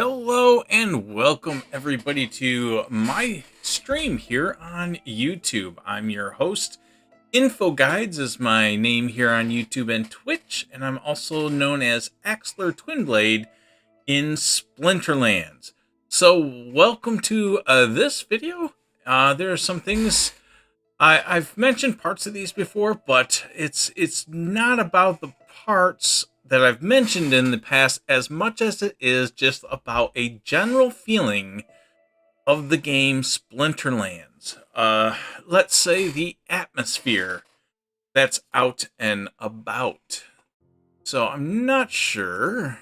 Hello and welcome everybody to my stream here on YouTube. I'm your host. nfoGuides is my name here on YouTube and Twitch, and I'm also known as Axler Twinblade in Splinterlands. So welcome to this video. There are some things I've mentioned parts of these before, but it's not about the parts that I've mentioned in the past as much as it is just about a general feeling of the game Splinterlands. Let's say the atmosphere that's out and about. So I'm not sure.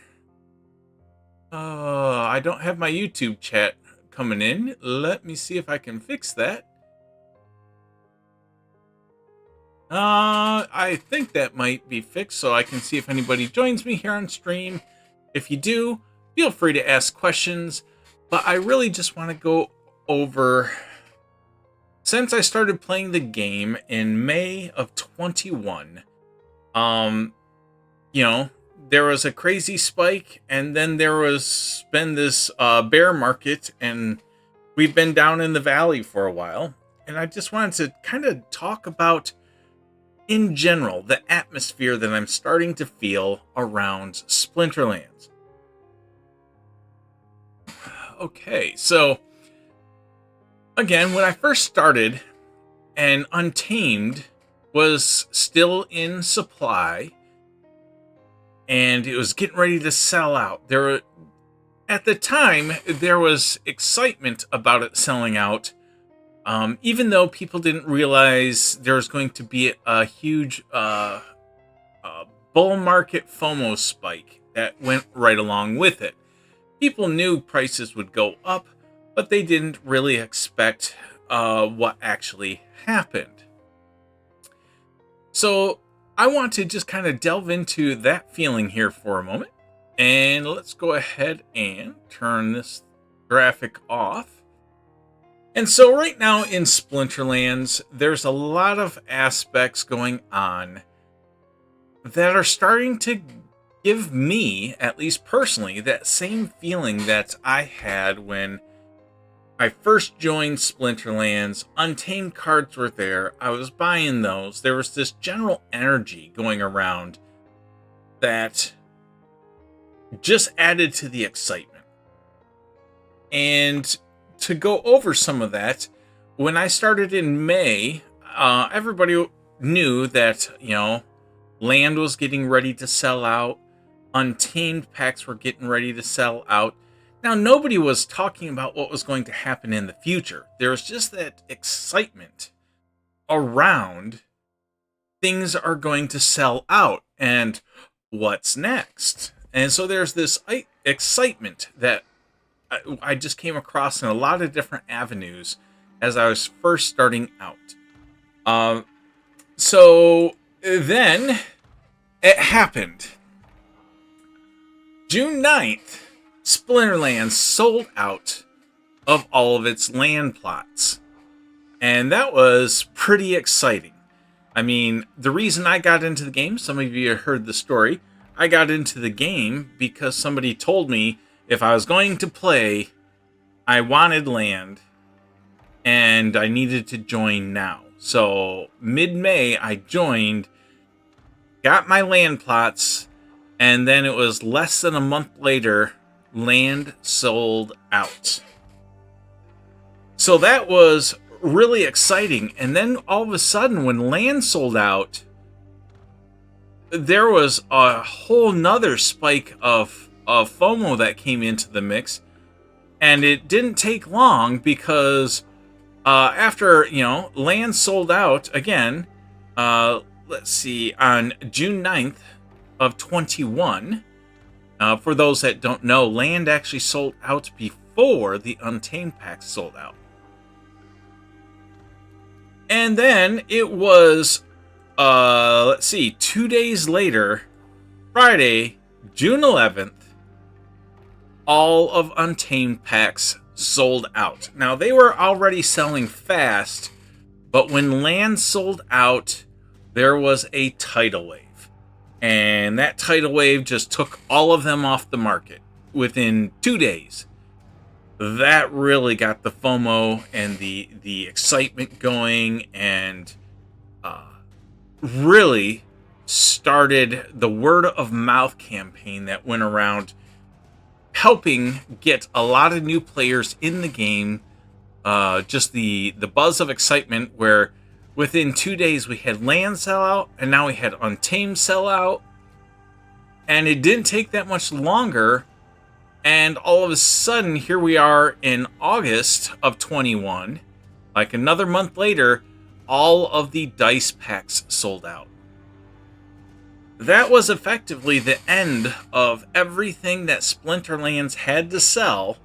I don't have my YouTube chat coming in. Let me see if I can fix that. I think that might be fixed, so I can see if anybody joins me here on stream. If you do, feel free to ask questions, but I really just want to go over, since I started playing the game in May of 21, there was a crazy spike, and then there was been this bear market, and we've been down in the valley for a while, and I just wanted to kind of talk about, in general, the atmosphere that I'm starting to feel around Splinterlands. Okay, so again, when I first started and Untamed was still in supply and it was getting ready to sell out, at the time there was excitement about it selling out. Even though people didn't realize there was going to be a huge bull market FOMO spike that went right along with it. People knew prices would go up, but they didn't really expect what actually happened. So I want to just kind of delve into that feeling here for a moment. And let's go ahead and turn this graphic off. And so right now in Splinterlands, there's a lot of aspects going on that are starting to give me, at least personally, that same feeling that I had when I first joined Splinterlands. Untamed cards were there. I was buying those. There was this general energy going around that just added to the excitement. And to go over some of that, when I started in May, everybody knew that, land was getting ready to sell out. Untamed packs were getting ready to sell out. Now, nobody was talking about what was going to happen in the future. There was just that excitement around things are going to sell out and what's next. And so there's this excitement that I just came across in a lot of different avenues as I was first starting out. So then it happened. June 9th, Splinterlands sold out of all of its land plots. And that was pretty exciting. I mean, the reason I got into the game, some of you heard the story, I got into the game because somebody told me if I was going to play, I wanted land, and I needed to join now. So mid-May, I joined, got my land plots, and then it was less than a month later, land sold out. So that was really exciting. And then all of a sudden, when land sold out, there was a whole nother spike of FOMO that came into the mix, and it didn't take long because after land sold out again, let's see, on June 9th of 21, for those that don't know, land actually sold out before the Untamed packs sold out. And then it was 2 days later, Friday, June 11th, all of Untamed packs sold out. Now, they were already selling fast, but when land sold out, there was a tidal wave. And that tidal wave just took all of them off the market. within 2 days. That really got the FOMO and the excitement going, and really started the word of mouth campaign that went around, helping get a lot of new players in the game. Just the buzz of excitement, where within 2 days we had land sell out, and now we had Untamed sell out, and it didn't take that much longer, and all of a sudden here we are in August of 21, like another month later, all of the dice packs sold out. That was effectively the end of everything that Splinterlands had to sell,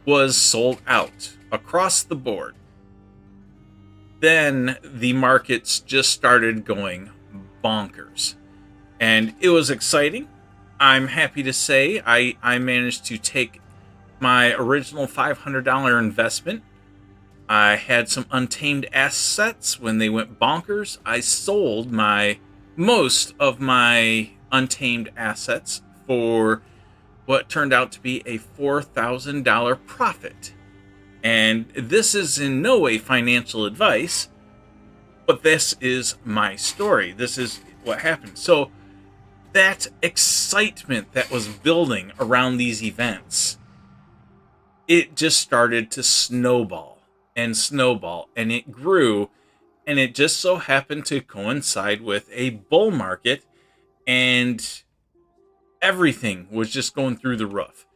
was sold out across the board. Then the markets just started going bonkers, and it was exciting. I'm happy to say I managed to take my original $500 investment. I had some Untamed assets. When they went bonkers, I sold most of my Untamed assets for what turned out to be a $4,000 profit. And this is in no way financial advice, but this is my story. This is what happened. So that excitement that was building around these events, it just started to snowball and snowball, and it grew, and it just so happened to coincide with a bull market, and everything was just going through the roof.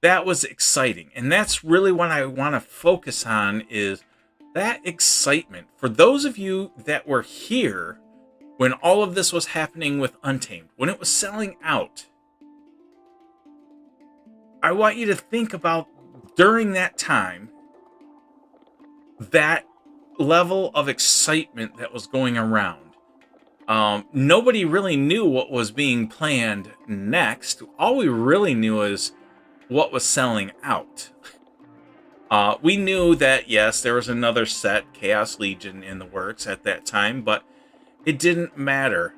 That was exciting, and that's really what I want to focus on, is that excitement. For those of you that were here when all of this was happening with Untamed, when it was selling out, I want you to think about, during that time, that level of excitement that was going around. Nobody really knew what was being planned next. All we really knew is what was selling out. We knew that, yes, there was another set, Chaos Legion, in the works at that time, but it didn't matter.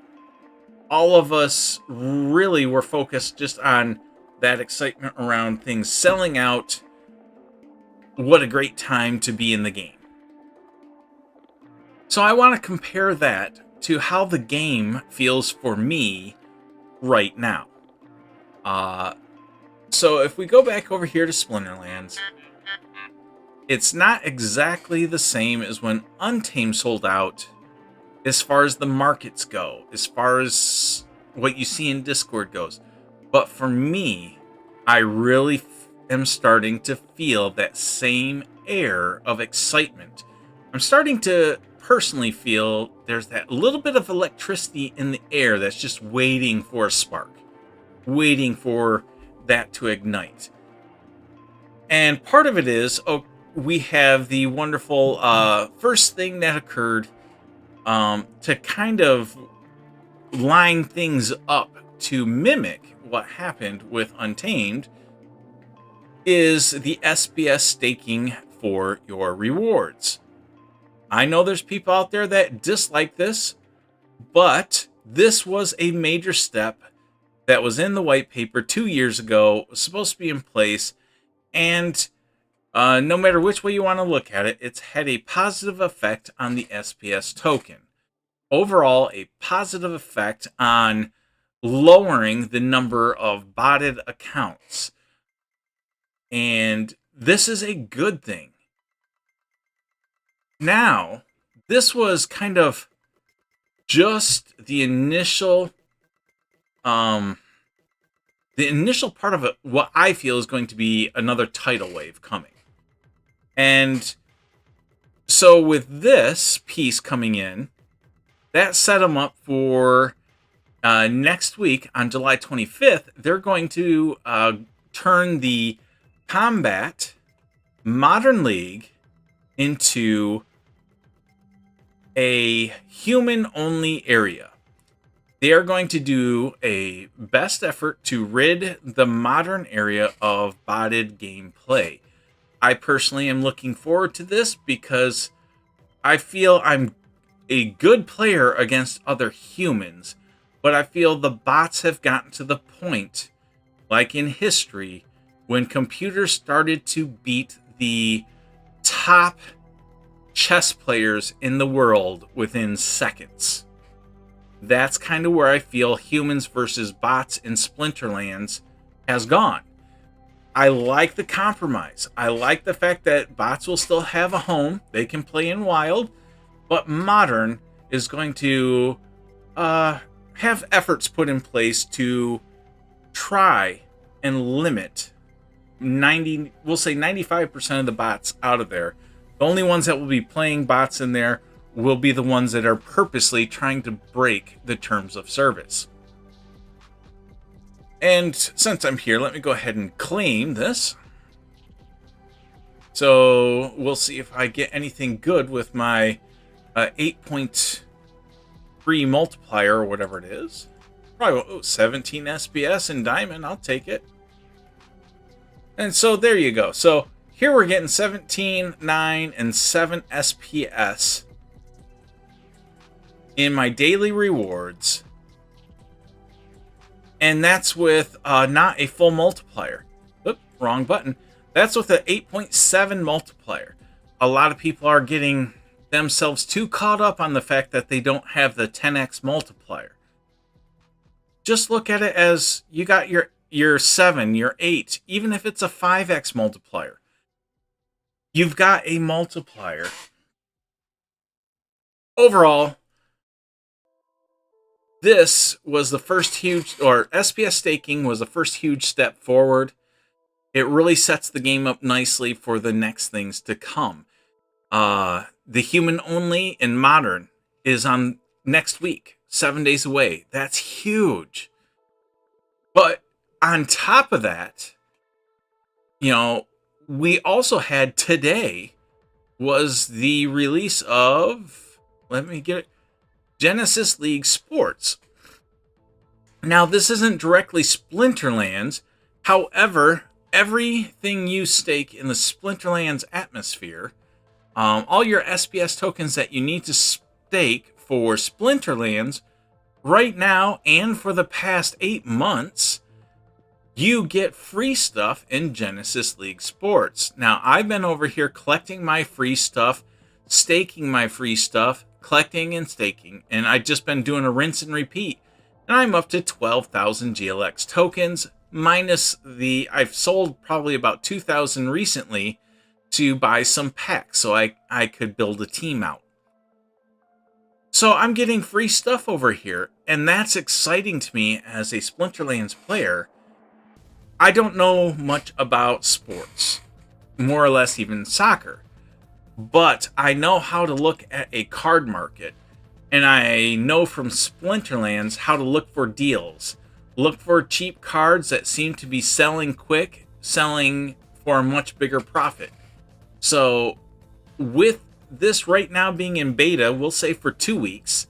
All of us really were focused just on that excitement around things selling out. What a great time to be in the game. So I want to compare that to how the game feels for me right now. So if we go back over here to Splinterlands, it's not exactly the same as when Untamed sold out as far as the markets go, as far as what you see in Discord goes. But for me, I really am starting to feel that same air of excitement. I'm starting to personally feel there's that little bit of electricity in the air that's just waiting for a spark, waiting for that to ignite. And part of it is, we have the wonderful first thing that occurred to kind of line things up to mimic what happened with Untamed, is the SBS staking for your rewards. I know there's people out there that dislike this, but this was a major step that was in the white paper 2 years ago, was supposed to be in place, and no matter which way you want to look at it, it's had a positive effect on the SPS token. Overall, a positive effect on lowering the number of botted accounts. And this is a good thing. Now, this was kind of just the initial part of it, what I feel is going to be another tidal wave coming. And so with this piece coming in, that set them up for next week on July 25th. They're going to turn the Combat Modern League into a human-only area. They are going to do a best effort to rid the modern area of botted gameplay. I personally am looking forward to this because I feel I'm a good player against other humans, but I feel the bots have gotten to the point like in history, when computers started to beat the top chess players in the world within seconds. That's kind of where I feel humans versus bots in Splinterlands has gone. I like the compromise. I like the fact that bots will still have a home. They can play in wild, but modern is going to have efforts put in place to try and limit 95% of the bots out of there. The only ones that will be playing bots in there will be the ones that are purposely trying to break the terms of service. And since I'm here, let me go ahead and claim this. So we'll see if I get anything good with my 8.3 multiplier or whatever it is. Probably 17 SPS in diamond. I'll take it. And so there you go. So here we're getting 17, 9, and 7 SPS in my daily rewards. And that's with not a full multiplier. Oop, wrong button. That's with an 8.7 multiplier. A lot of people are getting themselves too caught up on the fact that they don't have the 10x multiplier. Just look at it as you got your 7, your 8, even if it's a 5x multiplier. You've got a multiplier. Overall, this was the first huge, or SPS staking was the first huge step forward. It really sets the game up nicely for the next things to come. The human only and modern is on next week, 7 days away. That's huge. But on top of that, you know, we also had today was the release of, let me get it, Genesis League Sports. Now, this isn't directly Splinterlands. However, everything you stake in the Splinterlands atmosphere, all your SPS tokens that you need to stake for Splinterlands right now and for the past 8 months, you get free stuff in Genesis League Sports. Now, I've been over here collecting my free stuff, staking my free stuff, collecting and staking, and I've just been doing a rinse and repeat. And I'm up to 12,000 GLX tokens, minus I've sold probably about 2,000 recently to buy some packs so I could build a team out. So I'm getting free stuff over here, and that's exciting to me as a Splinterlands player. I don't know much about sports, more or less even soccer, but I know how to look at a card market, and I know from Splinterlands how to look for deals, look for cheap cards that seem to be selling quick, selling for a much bigger profit. So with this right now being in beta, we'll say for 2 weeks,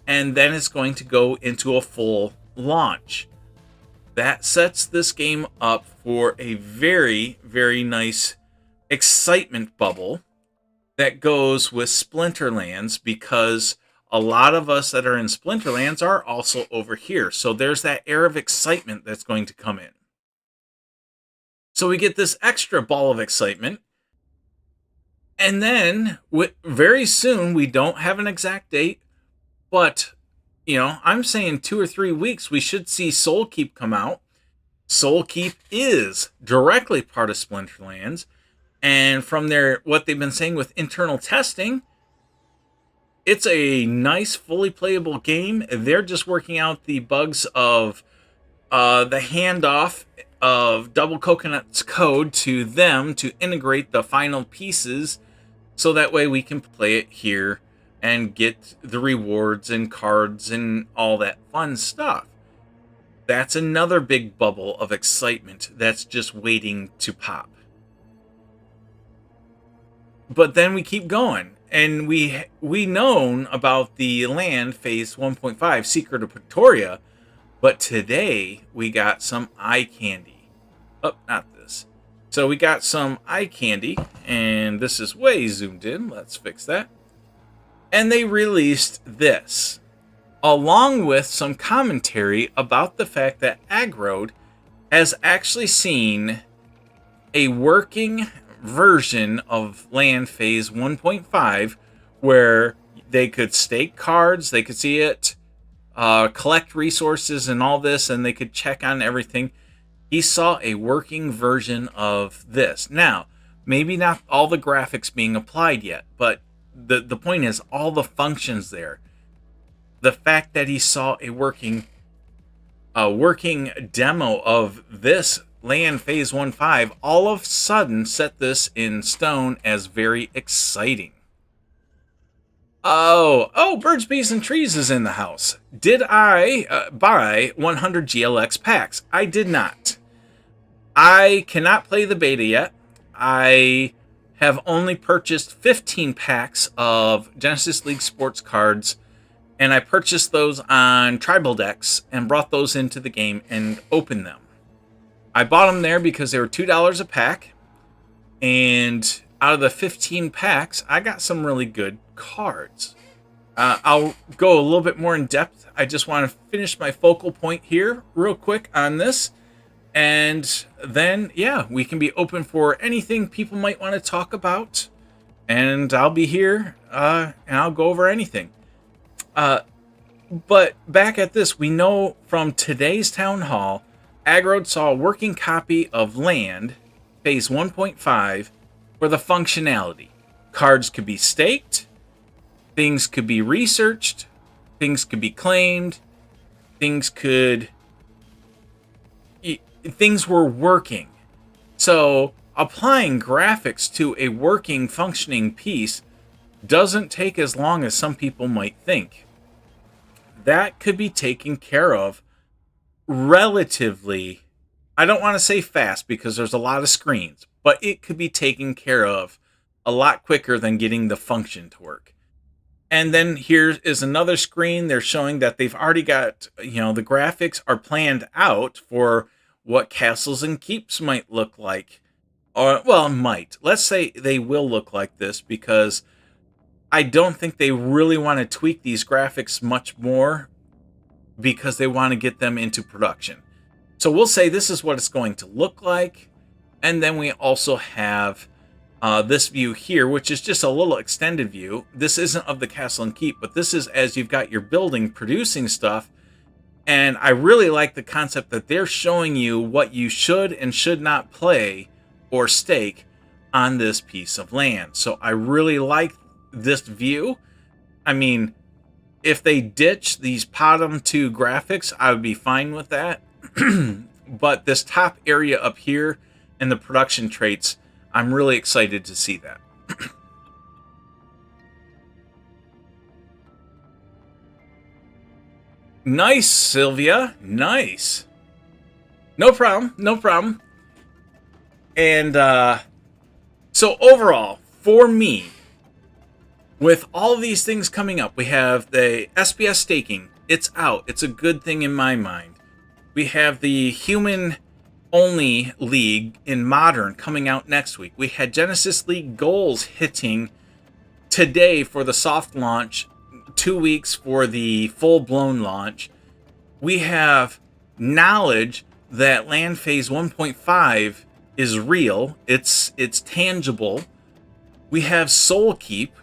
and then it's going to go into a full launch. That sets this game up for a very, very nice excitement bubble that goes with Splinterlands, because a lot of us that are in Splinterlands are also over here. So there's that air of excitement that's going to come in. So we get this extra ball of excitement. And then very soon, we don't have an exact date, but you know, I'm saying 2 or 3 weeks, we should see Soulkeep come out. Soulkeep is directly part of Splinterlands. And from what they've been saying with internal testing, it's a nice, fully playable game. They're just working out the bugs of the handoff of Double Coconut's code to them to integrate the final pieces, so that way we can play it here and get the rewards and cards and all that fun stuff. That's another big bubble of excitement that's just waiting to pop. But then we keep going, and we known about the land phase 1.5 Secret of Pretoria, but today we got some eye candy. Oh, not this. So we got some eye candy, and this is way zoomed in. Let's fix that. And they released this, along with some commentary about the fact that Aggroed has actually seen a working version of Land Phase 1.5 where they could stake cards, they could see it, collect resources and all this, and they could check on everything. He saw a working version of this. Now, maybe not all the graphics being applied yet, but the point is all the functions there. The fact that he saw a working demo of this Land Phase 1.5 all of a sudden set this in stone as very exciting. Oh, Birds, Bees, and Trees is in the house. Did I buy 100 GLX packs? I did not. I cannot play the beta yet. I have only purchased 15 packs of Genesis League sports cards, and I purchased those on Tribal Decks and brought those into the game and opened them. I bought them there because they were $2 a pack, and out of the 15 packs, I got some really good cards. I'll go a little bit more in depth. I just want to finish my focal point here real quick on this. And then, yeah, we can be open for anything people might want to talk about. And I'll be here, and I'll go over anything. But back at this, we know from today's town hall, Aggroed saw a working copy of Land, Phase 1.5, for the functionality. Cards could be staked, things could be researched, things could be claimed, things were working. So applying graphics to a working, functioning piece doesn't take as long as some people might think. That could be taken care of relatively, I don't want to say fast because there's a lot of screens, but it could be taken care of a lot quicker than getting the function to work. And then here is another screen. They're showing that they've already got, the graphics are planned out for what castles and keeps might look like. Or, well, might. Let's say they will look like this, because I don't think they really want to tweak these graphics much more because they want to get them into production. So we'll say this is what it's going to look like. And then we also have this view here, which is just a little extended view. This isn't of the castle and keep, but this is as you've got your building producing stuff. And I really like the concept that they're showing you what you should and should not play or stake on this piece of land. So I really like this view. I mean, if they ditch these bottom two graphics, I would be fine with that. But this top area up here and the production traits, I'm really excited to see that. Nice, Sylvia. Nice. No problem. No problem. And so overall, for me, with all these things coming up, we have the SPS staking. It's out. It's a good thing in my mind. We have the human-only league in Modern coming out next week. We had Genesis League goals hitting today for the soft launch, 2 weeks for the full-blown launch. We have knowledge that Land Phase 1.5 is real. It's tangible. We have Soul Keep.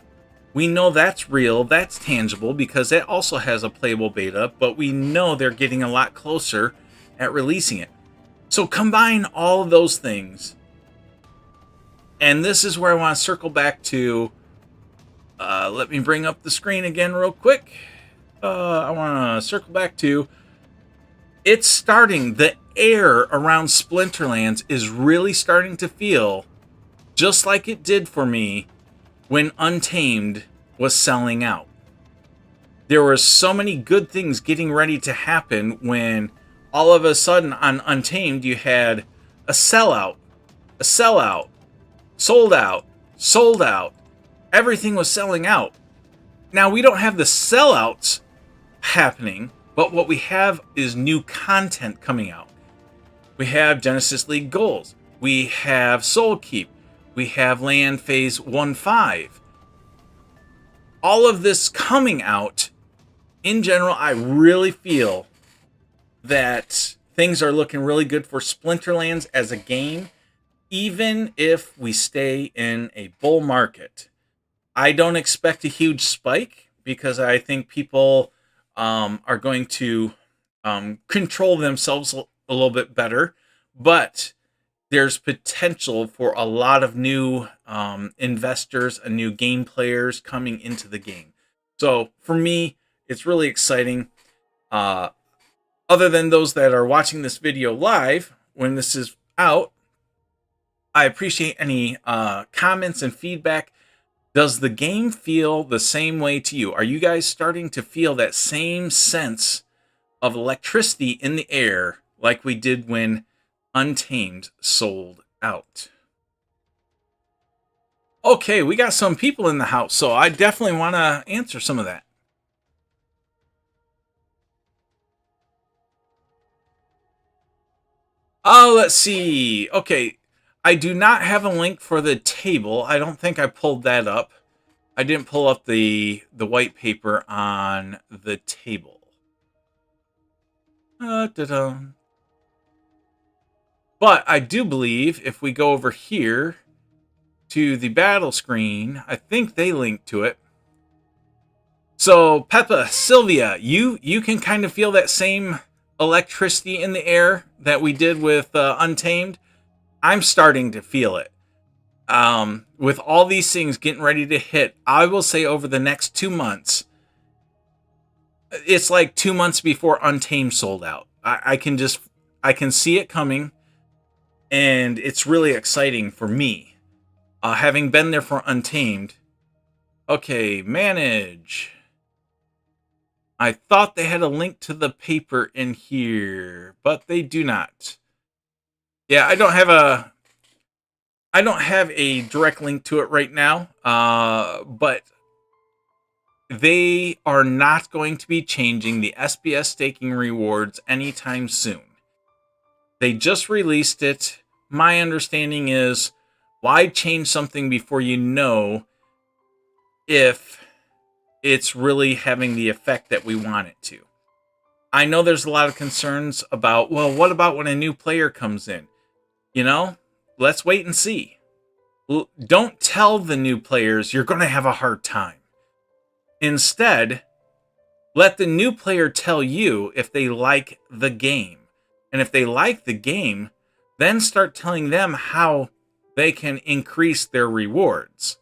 We know that's real, that's tangible, because it also has a playable beta, but we know they're getting a lot closer at releasing it. So combine all of those things, and this is where I want to circle back to, let me bring up the screen again real quick. I want to circle back to, it's starting, the air around Splinterlands is really starting to feel just like it did for me when Untamed was selling out. There were so many good things getting ready to happen when all of a sudden on Untamed you had a sellout, sold out. Everything was selling out. Now we don't have the sellouts happening, but what we have is new content coming out. We have Genesis League goals. We have Soul Keep. We have Land Phase 1.5. All of this coming out, in general, I really feel that things are looking really good for Splinterlands as a game, even if we stay in a bull market. I don't expect a huge spike because I think people are going to control themselves a little bit better, but there's potential for a lot of new investors and new game players coming into the game. So for me, it's really exciting. Other than those that are watching this video live, when this is out, I appreciate any comments and feedback. Does the game feel the same way to you? Are you guys starting to feel that same sense of electricity in the air like we did when Untamed sold out? Okay, we got some people in the house, so I definitely want to answer some of that. Oh, let's see. Okay, I do not have a link for the table. I don't think I pulled that up. I didn't pull up the white paper on the table. But I do believe if we go over here to the battle screen, I think they link to it. So Peppa, Sylvia, you can kind of feel that same electricity in the air that we did with Untamed. I'm starting to feel it. With all these things getting ready to hit, I will say over the next 2 months, it's like 2 months before Untamed sold out. I can see it coming, and it's really exciting for me. Having been there for Untamed. Okay, manage. I thought they had a link to the paper in here, but they do not. Yeah, I don't have a direct link to it right now, but they are not going to be changing the SBS staking rewards anytime soon. They just released it. My understanding is, why change something before you know if it's really having the effect that we want it to? I know there's a lot of concerns about, well, what about when a new player comes in? You know, let's wait and see. Don't tell the new players you're going to have a hard time. Instead, let the new player tell you if they like the game. And if they like the game, then start telling them how they can increase their rewards.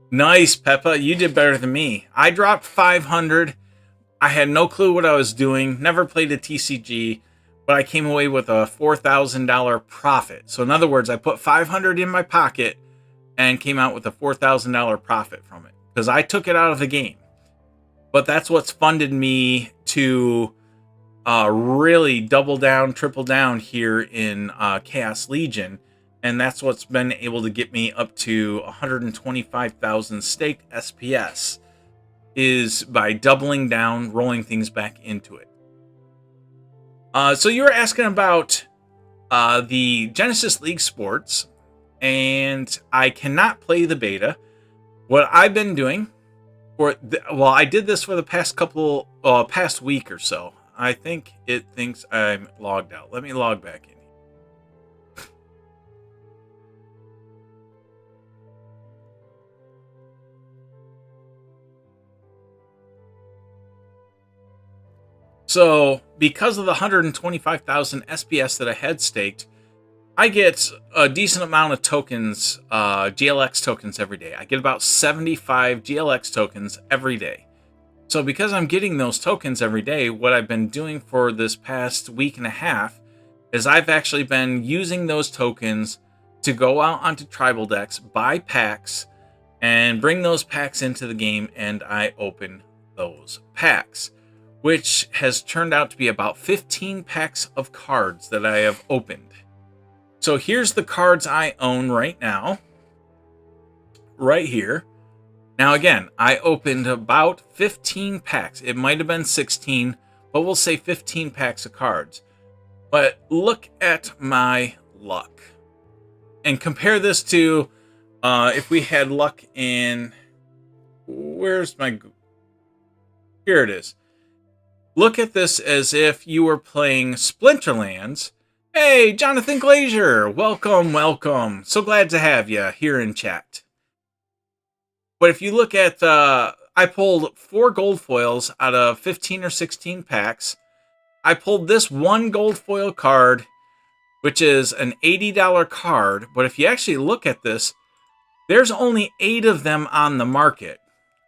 Nice, Peppa. You did better than me. I dropped 500. I had no clue what I was doing. Never played a TCG, but I came away with a $4,000 profit. So in other words, I put 500 in my pocket and came out with a $4,000 profit from it because I took it out of the game. But that's what's funded me to really double down, triple down here in Chaos Legion. And that's what's been able to get me up to 125,000 staked SPS, is by doubling down, rolling things back into it. So you were asking about the Genesis League Sports, and I cannot play the beta. What I've been doing, I did this for the past week or so. I think it thinks I'm logged out. Let me log back in. So, because of the 125,000 SPS that I had staked, I get a decent amount of tokens, GLX tokens every day. I get about 75 GLX tokens every day. So because I'm getting those tokens every day, what I've been doing for this past week and a half is I've actually been using those tokens to go out onto tribal decks, buy packs, and bring those packs into the game, and I open those packs, which has turned out to be about 15 packs of cards that I have opened. So here's the cards I own right now, right here. Now again, I opened about 15 packs. It might have been 16, but we'll say 15 packs of cards. But look at my luck. And compare this to if we had luck in... where's my... Here it is. Look at this as if you were playing Splinterlands. Hey, Jonathan Glazier, welcome, welcome. So glad to have you here in chat. But if you look at, I pulled 4 gold foils out of 15 or 16 packs. I pulled this 1 gold foil card, which is an $80 card. But if you actually look at this, there's only 8 of them on the market.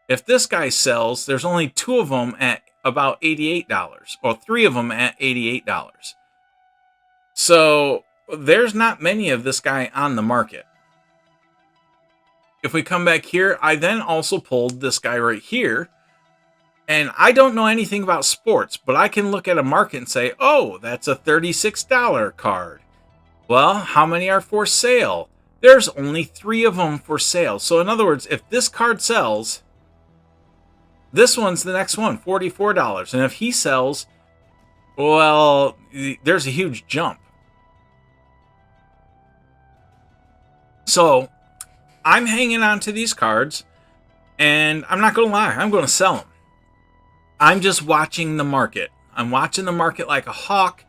If this guy sells, there's only 2 of them at about $88, or 3 of them at $88. So there's not many of this guy on the market. If we come back here, I then also pulled this guy right here. And I don't know anything about sports, but I can look at a market and say, oh, that's a $36 card. Well, how many are for sale? There's only 3 of them for sale. So in other words, if this card sells, this one's the next one, $44. And if he sells, well, there's a huge jump. So I'm hanging on to these cards, and I'm not going to lie, I'm going to sell them. I'm just watching the market. I'm watching the market like a hawk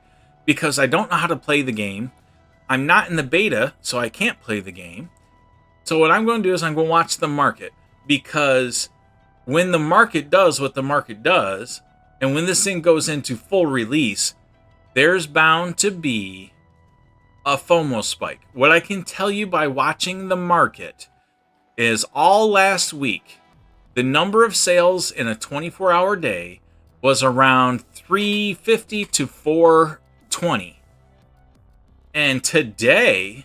because I don't know how to play the game. I'm not in the beta, so I can't play the game. So what I'm going to do is I'm going to watch the market, because when the market does what the market does, and when this thing goes into full release, there's bound to be a FOMO spike. What I can tell you by watching the market is all last week, the number of sales in a 24-hour day was around 350 to 420. And today,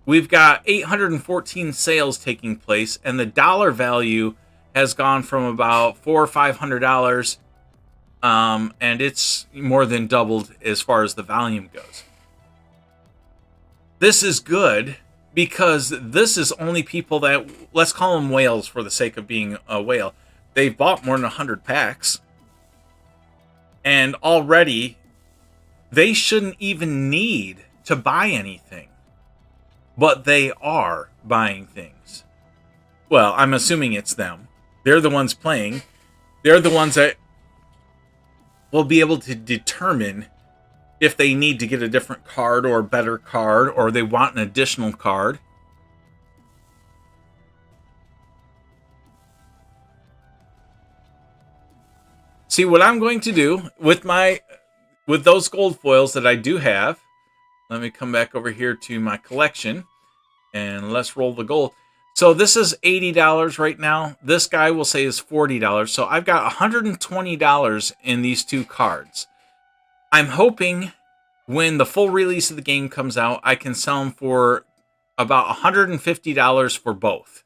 we've got 814 sales taking place, and the dollar value has gone from about $400 or $500, and it's more than doubled as far as the volume goes. This is good because this is only people that, let's call them whales for the sake of being a whale. They've bought more than 100 packs, and already they shouldn't even need to buy anything, but they are buying things. Well, I'm assuming it's them. They're the ones playing. They're the ones that will be able to determine if they need to get a different card or a better card, or they want an additional card. See, what I'm going to do with those gold foils that I do have, let me come back over here to my collection and let's roll the gold. So this is $80 right now. This guy will say is $40. So I've got $120 in these 2 cards. I'm hoping when the full release of the game comes out, I can sell them for about $150 for both.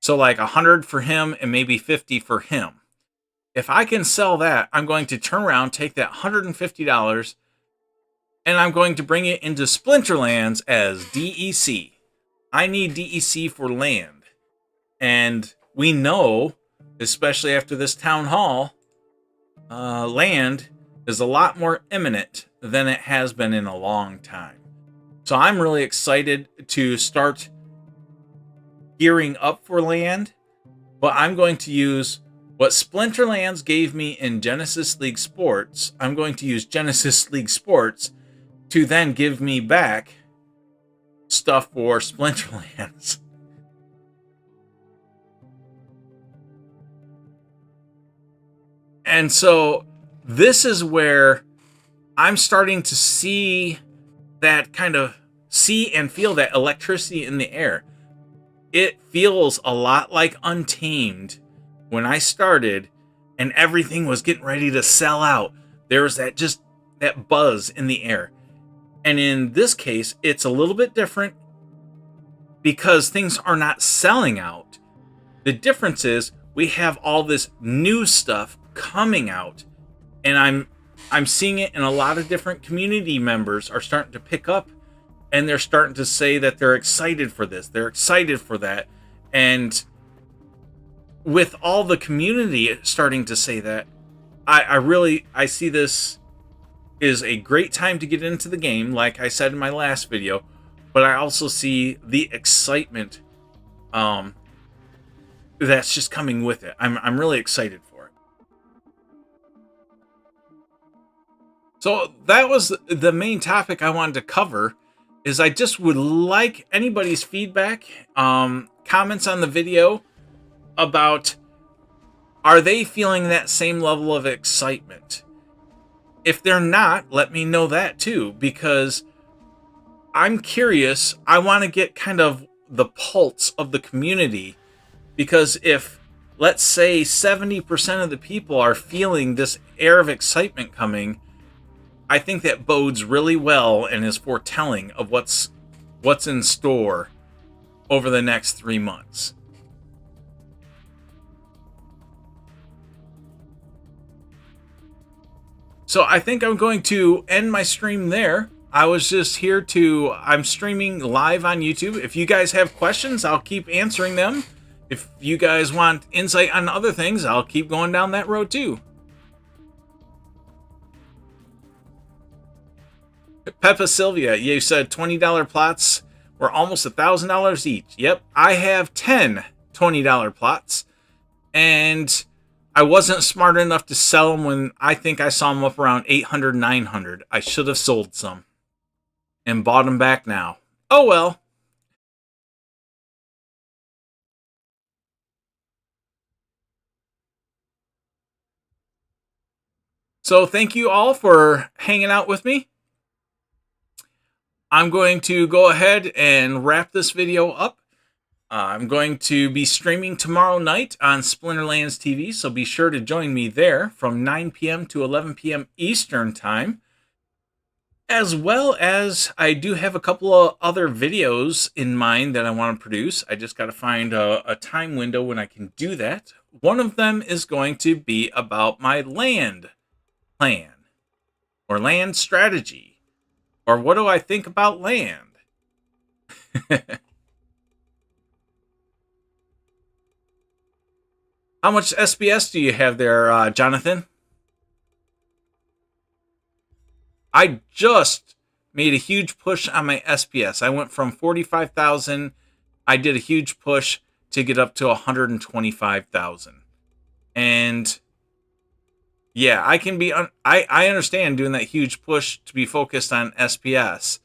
So like $100 for him and maybe $50 for him. If I can sell that, I'm going to turn around, take that $150, and I'm going to bring it into Splinterlands as DEC. I need DEC for land. And we know, especially after this town hall, land is a lot more imminent than it has been in a long time. So I'm really excited to start gearing up for land, but I'm going to use what Splinterlands gave me in Genesis League Sports. I'm going to use Genesis League Sports to then give me back stuff for Splinterlands. And so this is where I'm starting to see that kind of see and feel that electricity in the air. It feels a lot like Untamed when I started and everything was getting ready to sell out. There was that buzz in the air. And in this case, it's a little bit different because things are not selling out. The difference is we have all this new stuff coming out, and I'm seeing it in a lot of different community members are starting to pick up, and they're starting to say that they're excited for this, they're excited for that. And with all the community starting to say that, I see this is a great time to get into the game, like I said in my last video, but I also see the excitement that's just coming with it. I'm really excited for it. So that was the main topic I wanted to cover. Is I just would like anybody's feedback, comments on the video about, are they feeling that same level of excitement? If they're not, let me know that too, because I'm curious. I want to get kind of the pulse of the community, because if, let's say, 70% of the people are feeling this air of excitement coming, I think that bodes really well and is foretelling of what's in store over the next 3 months. So I think I'm going to end my stream there. I was just here I'm streaming live on YouTube. If you guys have questions, I'll keep answering them. If you guys want insight on other things, I'll keep going down that road too. Peppa Sylvia, you said $20 plots were almost $1,000 each. Yep, I have 10 $20 plots, and I wasn't smart enough to sell them when I think I saw them up around 800, 900. I should have sold some and bought them back now. Oh well. So thank you all for hanging out with me. I'm going to go ahead and wrap this video up. I'm going to be streaming tomorrow night on Splinterlands TV, so be sure to join me there from 9 p.m. to 11 p.m. Eastern Time. As well as I do have a couple of other videos in mind that I want to produce. I just got to find a time window when I can do that. One of them is going to be about my land plan or land strategy. Or what do I think about land? How much SPS do you have there, Jonathan? I just made a huge push on my SPS. I went from 45,000. I did a huge push to get up to 125,000. And yeah, I can be. I understand doing that huge push to be focused on SPS.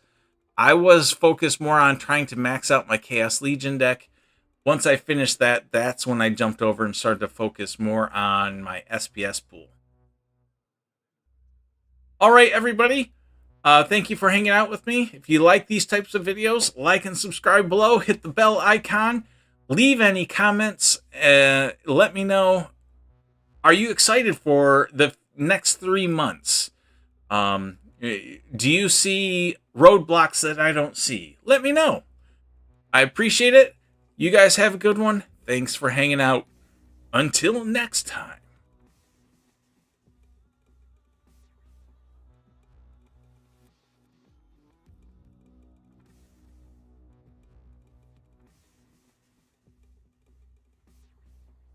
I was focused more on trying to max out my Chaos Legion deck. Once I finished that, that's when I jumped over and started to focus more on my SPS pool. All right, everybody. Thank you for hanging out with me. If you like these types of videos, like and subscribe below. Hit the bell icon. Leave any comments. Let me know. Are you excited for the next 3 months? Do you see roadblocks that I don't see? Let me know. I appreciate it. You guys have a good one. Thanks for hanging out. Until next time.